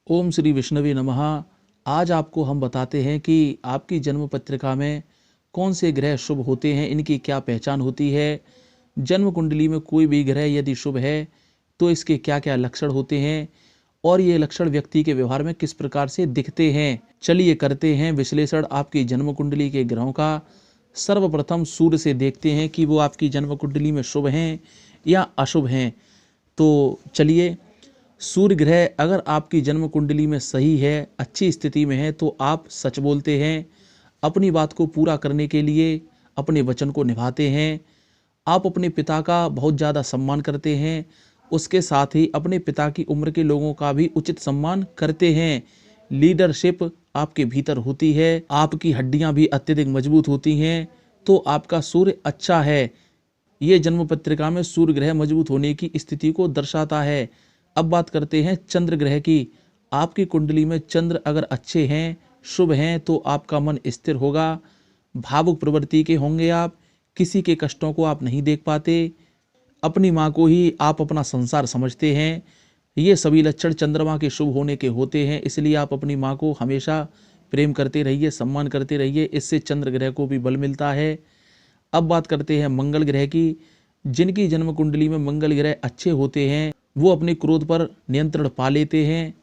ओम श्री विष्णवे नमः। आज आपको हम बताते हैं कि आपकी जन्म पत्रिका में कौन से ग्रह शुभ होते हैं, इनकी क्या पहचान होती है। जन्म कुंडली में कोई भी ग्रह यदि शुभ है तो इसके क्या क्या लक्षण होते हैं और ये लक्षण व्यक्ति के व्यवहार में किस प्रकार से दिखते हैं। चलिए करते हैं विश्लेषण आपकी जन्म कुंडली के ग्रहों का। सर्वप्रथम सूर्य से देखते हैं कि वो आपकी जन्म कुंडली में शुभ हैं या अशुभ हैं। तो चलिए, सूर्य ग्रह अगर आपकी जन्म कुंडली में सही है, अच्छी स्थिति में है, तो आप सच बोलते हैं, अपनी बात को पूरा करने के लिए अपने वचन को निभाते हैं। आप अपने पिता का बहुत ज़्यादा सम्मान करते हैं, उसके साथ ही अपने पिता की उम्र के लोगों का भी उचित सम्मान करते हैं। लीडरशिप आपके भीतर होती है, आपकी हड्डियां भी अत्यधिक मजबूत होती हैं, तो आपका सूर्य अच्छा है। ये जन्म पत्रिका में सूर्य ग्रह मजबूत होने की स्थिति को दर्शाता है। अब बात करते हैं चंद्र ग्रह की। आपकी कुंडली में चंद्र अगर अच्छे हैं, शुभ हैं, तो आपका मन स्थिर होगा, भावुक प्रवृत्ति के होंगे आप, किसी के कष्टों को आप नहीं देख पाते, अपनी माँ को ही आप अपना संसार समझते हैं। ये सभी लक्षण चंद्रमा के शुभ होने के होते हैं, इसलिए आप अपनी माँ को हमेशा प्रेम करते रहिए, सम्मान करते रहिए, इससे चंद्र ग्रह को भी बल मिलता है। अब बात करते हैं मंगल ग्रह की। जिनकी जन्म कुंडली में मंगल ग्रह अच्छे होते हैं वो अपने क्रोध पर नियंत्रण पा लेते हैं।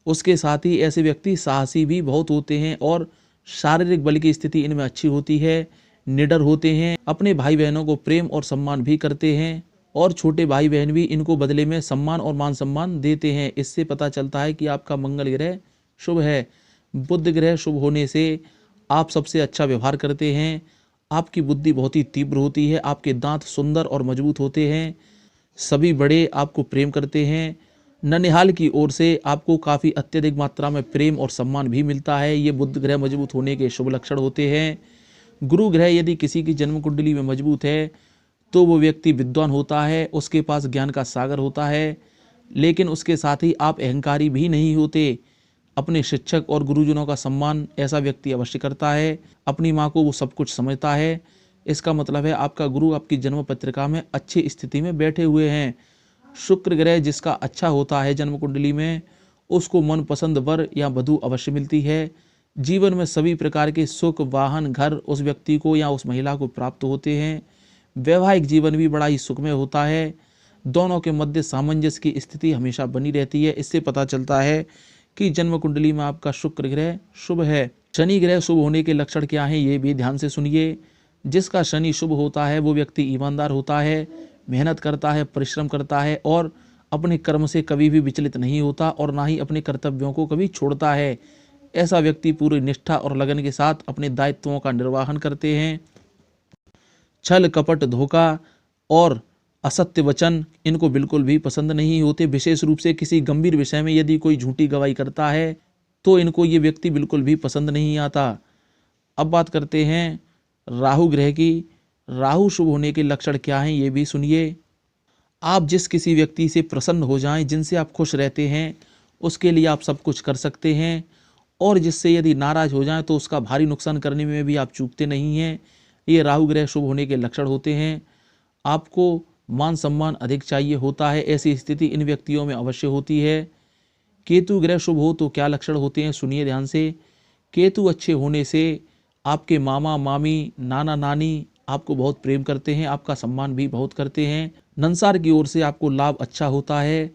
उसके साथ ही ऐसे व्यक्ति साहसी भी बहुत होते हैं और शारीरिक बल की स्थिति इनमें अच्छी होती है। निडर होते हैं, अपने भाई बहनों को प्रेम और सम्मान भी करते हैं और छोटे भाई बहन भी इनको बदले में सम्मान और मान सम्मान देते हैं। इससे पता चलता है कि आपका मंगल ग्रह शुभ है। बुध ग्रह शुभ होने से आप सबसे अच्छा व्यवहार करते हैं, आपकी बुद्धि बहुत ही तीव्र होती है, आपके दांत सुंदर और मजबूत होते हैं, सभी बड़े आपको प्रेम करते हैं। ननिहाल की ओर से आपको काफ़ी अत्यधिक मात्रा में प्रेम और सम्मान भी मिलता है। ये बुध ग्रह मजबूत होने के शुभ लक्षण होते हैं। गुरु ग्रह यदि किसी की जन्म कुंडली में मजबूत है तो वो व्यक्ति विद्वान होता है, उसके पास ज्ञान का सागर होता है, लेकिन उसके साथ ही आप अहंकारी भी नहीं होते। अपने शिक्षक और गुरुजनों का सम्मान ऐसा व्यक्ति अवश्य करता है। अपनी माँ को वो सब कुछ समझता है। इसका मतलब है आपका गुरु आपकी जन्म पत्रिका में अच्छी स्थिति में बैठे हुए हैं। शुक्र ग्रह जिसका अच्छा होता है जन्म कुंडली में, उसको मनपसंद वर या वधू अवश्य मिलती है। जीवन में सभी प्रकार के सुख, वाहन, घर उस व्यक्ति को या उस महिला को प्राप्त होते हैं। वैवाहिक जीवन भी बड़ा ही सुखमय होता है। दोनों के मध्य सामंजस्य की स्थिति हमेशा बनी रहती है। इससे पता चलता है कि जन्म कुंडली में आपका शुक्र ग्रह शुभ है। शनि ग्रह शुभ होने के लक्षण क्या हैं, ये भी ध्यान से सुनिए। जिसका शनि शुभ होता है वो व्यक्ति ईमानदार होता है, मेहनत करता है, परिश्रम करता है और अपने कर्म से कभी भी विचलित नहीं होता और ना ही अपने कर्तव्यों को कभी छोड़ता है। ऐसा व्यक्ति पूरी निष्ठा और लगन के साथ अपने दायित्वों का निर्वहन करते हैं। छल, कपट, धोखा और असत्य वचन इनको बिल्कुल भी पसंद नहीं होते। विशेष रूप से किसी गंभीर विषय में यदि कोई झूठी गवाही करता है तो इनको ये व्यक्ति बिल्कुल भी पसंद नहीं आता। अब बात करते हैं राहु ग्रह की। राहु शुभ होने के लक्षण क्या हैं, ये भी सुनिए। आप जिस किसी व्यक्ति से प्रसन्न हो जाएं, जिनसे आप खुश रहते हैं, उसके लिए आप सब कुछ कर सकते हैं और जिससे यदि नाराज हो जाएं तो उसका भारी नुकसान करने में भी आप चूकते नहीं हैं। ये राहु ग्रह शुभ होने के लक्षण होते हैं। आपको मान सम्मान अधिक चाहिए होता है, ऐसी स्थिति इन व्यक्तियों में अवश्य होती है। केतु ग्रह शुभ हो तो क्या लक्षण होते हैं, सुनिए ध्यान से। केतु अच्छे होने से आपके मामा, मामी, नाना, नानी आपको बहुत प्रेम करते हैं, आपका सम्मान भी बहुत करते हैं। नंसार की ओर से आपको लाभ अच्छा होता है।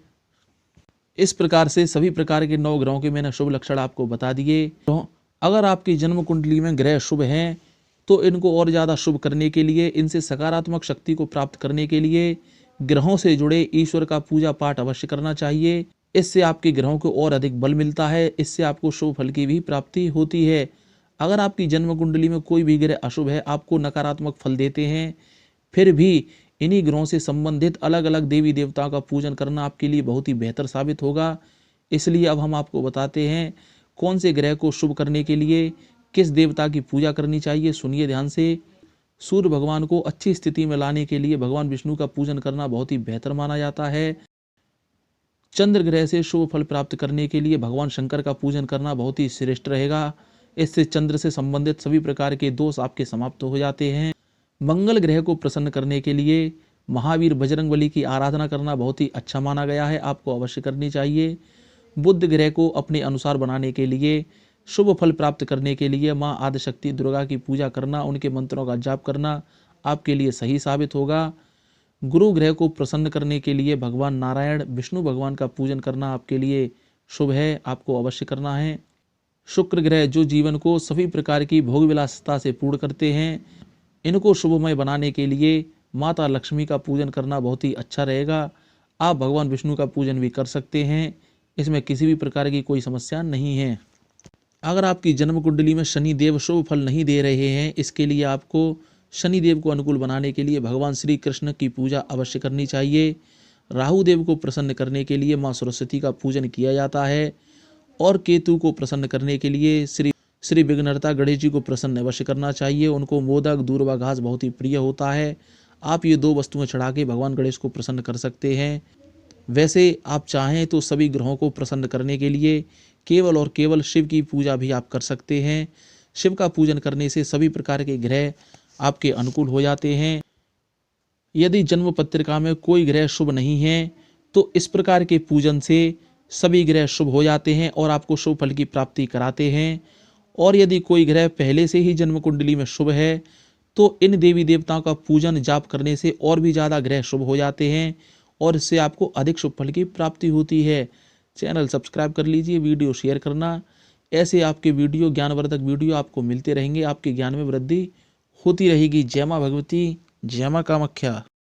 इस प्रकार से सभी प्रकार के 9 ग्रहों के मैंने शुभ लक्षण आपको बता दिए। तो अगर आपकी जन्म कुंडली में ग्रह शुभ हैं तो इनको और ज़्यादा शुभ करने के लिए, इनसे सकारात्मक शक्ति को प्राप्त करने के लिए ग्रहों से जुड़े ईश्वर का पूजा पाठ अवश्य करना चाहिए। इससे आपके ग्रहों को और अधिक बल मिलता है, इससे आपको शुभ फल की भी प्राप्ति होती है। अगर आपकी जन्म कुंडली में कोई भी ग्रह अशुभ है, आपको नकारात्मक फल देते हैं, फिर भी इन्हीं ग्रहों से संबंधित अलग अलग देवी देवताओं का पूजन करना आपके लिए बहुत ही बेहतर साबित होगा। इसलिए अब हम आपको बताते हैं कौन से ग्रह को शुभ करने के लिए किस देवता की पूजा करनी चाहिए। सुनिए ध्यान से। सूर्य भगवान को अच्छी स्थिति में लाने के लिए भगवान विष्णु का पूजन करना बहुत ही बेहतर माना जाता है। चंद्र ग्रह से शुभ फल प्राप्त करने के लिए भगवान शंकर का पूजन करना बहुत ही श्रेष्ठ रहेगा। इससे चंद्र से संबंधित सभी प्रकार के दोष आपके समाप्त हो जाते हैं। मंगल ग्रह को प्रसन्न करने के लिए महावीर बजरंगबली की आराधना करना बहुत ही अच्छा माना गया है, आपको अवश्य करनी चाहिए। बुध ग्रह को अपने अनुसार बनाने के लिए, शुभ फल प्राप्त करने के लिए माँ आदिशक्ति दुर्गा की पूजा करना, उनके मंत्रों का जाप करना आपके लिए सही साबित होगा। गुरु ग्रह को प्रसन्न करने के लिए भगवान नारायण विष्णु भगवान का पूजन करना आपके लिए शुभ है, आपको अवश्य करना है। शुक्र ग्रह जो जीवन को सभी प्रकार की भोग विलासिता से पूर्ण करते हैं, इनको शुभमय बनाने के लिए माता लक्ष्मी का पूजन करना बहुत ही अच्छा रहेगा। आप भगवान विष्णु का पूजन भी कर सकते हैं, इसमें किसी भी प्रकार की कोई समस्या नहीं है। अगर आपकी जन्म कुंडली में शनि देव शुभ फल नहीं दे रहे हैं, इसके लिए आपको शनि देव को अनुकूल बनाने के लिए भगवान श्री कृष्ण की पूजा अवश्य करनी चाहिए। राहु देव को प्रसन्न करने के लिए माँ सरस्वती का पूजन किया जाता है और केतु को प्रसन्न करने के लिए श्री विघ्नहर्ता गणेश जी को प्रसन्न अवश्य करना चाहिए। उनको मोदक दूर्वा घास बहुत ही प्रिय होता है। आप ये 2 वस्तुएं चढ़ा के भगवान गणेश को प्रसन्न कर सकते हैं। वैसे आप चाहें तो सभी ग्रहों को प्रसन्न करने के लिए केवल और केवल शिव की पूजा भी आप कर सकते हैं। शिव का पूजन करने से सभी प्रकार के ग्रह आपके अनुकूल हो जाते हैं। यदि जन्म पत्रिका में कोई ग्रह शुभ नहीं है तो इस प्रकार के पूजन से सभी ग्रह शुभ हो जाते हैं और आपको शुभ फल की प्राप्ति कराते हैं। और यदि कोई ग्रह पहले से ही जन्म कुंडली में शुभ है तो इन देवी देवताओं का पूजन जाप करने से और भी ज़्यादा ग्रह शुभ हो जाते हैं और इससे आपको अधिक शुभ फल की प्राप्ति होती है। चैनल सब्सक्राइब कर लीजिए, वीडियो शेयर करना। ऐसे आपके वीडियो, ज्ञानवर्धक वीडियो आपको मिलते रहेंगे, आपके ज्ञान में वृद्धि होती रहेगी। जय माँ भगवती, जय माँ कामाख्या।